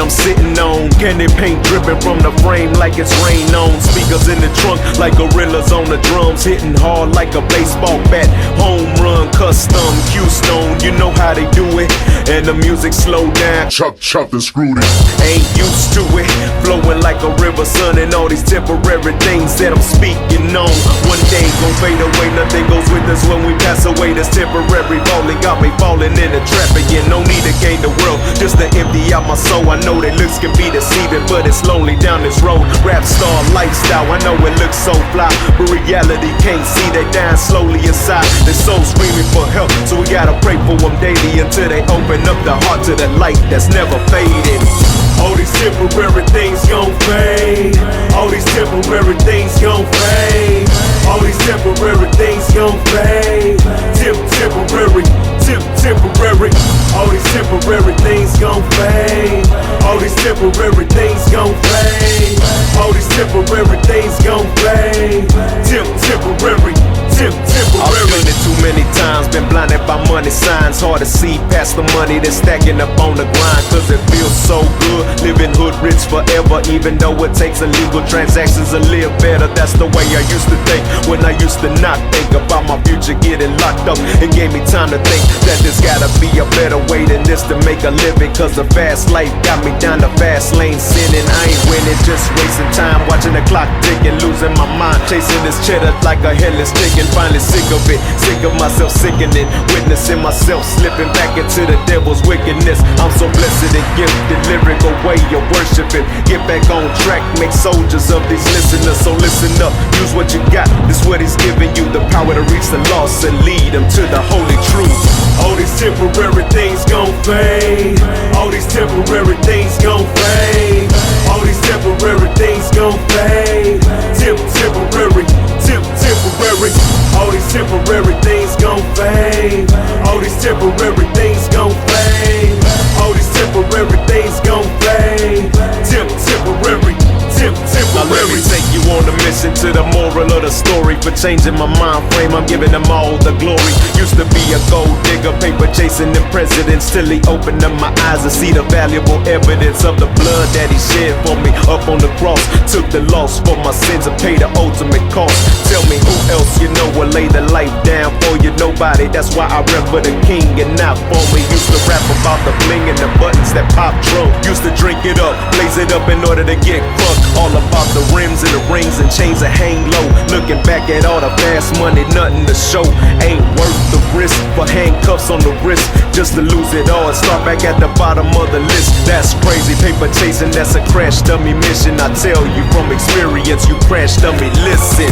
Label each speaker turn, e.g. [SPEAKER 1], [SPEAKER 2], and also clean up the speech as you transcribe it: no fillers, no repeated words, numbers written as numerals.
[SPEAKER 1] I'm sitting on. Candy paint dripping from the frame like it's rain on. Speakers in the trunk like gorillas on the drums, hitting hard like a baseball bat. Home run, custom, Q-Stone, you know how they do it. And the music slow down,
[SPEAKER 2] Chop, chop and screwed it.
[SPEAKER 1] ain't used to it. Flowing like a river, son, and all these temporary things that I'm speaking on. One day gon' fade away, nothing goes with us when we pass away. This temporary falling got me falling in a trap again. No need to gain the world, just to empty out my soul. I know that looks can be deceiving, but it's lonely down this road. Rap star lifestyle, I know it looks so fly, but reality can't see. They dying slowly inside, their soul screaming for help. So we gotta pray for them daily until they open up the heart to the light that's never fading. All these temporary things gon' fade. All these temporary things gon' fade. All these temporary things gon' fade. Temporary. All these temporary things gon' fade. All these temporary things gon' fade. All these temporary things gon' fade. Temporary. I've seen it too many times, been blinded by money signs. Hard to see past the money that's stacking up on the grind. Cause it feels so good, living hood rich forever. Even though it takes illegal transactions to live better. That's the way I used to think, when I used to not think about my future getting locked up. It gave me time to think that there's gotta be a better way than this to make a living. Cause the fast life got me down the fast lane sinning. I ain't winning, just wasting time, watching the clock ticking, losing my mind, chasing this cheddar like a headless chicken. Finally sick of it, sick of myself sickening, witnessing myself slipping back into the devil's wickedness. I'm so blessed and gifted, lyrical way of worshiping. Get back on track, make soldiers of these listeners. So listen up, use what you got, this what he's giving you. The power to reach the lost and lead them to the holy truth. All these temporary things gon' fade. All these temporary things gon' fade. All these temporary things gon' fade. Temporary. All these temporary things gon' fade. All these temporary things gon' fade. All these temporary things gon' fade. Temporary. Now let me take you on a mission to the moral of the story. For changing my mind frame, I'm giving them all the glory. Used to be a gold digger, paper chasing them presidents, till he opened up my eyes to see the valuable evidence of the blood that he shed for me up on the cross. Took the loss for my sins and paid the ultimate cost. Tell me who else you know will lay the life down for you? Nobody. That's why I rap for the king and not for me. Used to rap about the bling and the buttons that pop drunk. Used to drink it up, blaze it up in order to get crunk. All about the rims and the rings and chains that hang low. Looking back at all the fast money, nothing to show. Ain't worth the risk for handcuffs on the wrist, just to lose it all and start back at the bottom of the list. That's crazy, paper chasing, that's a crash dummy mission. I tell you from experience, you crash dummy, listen.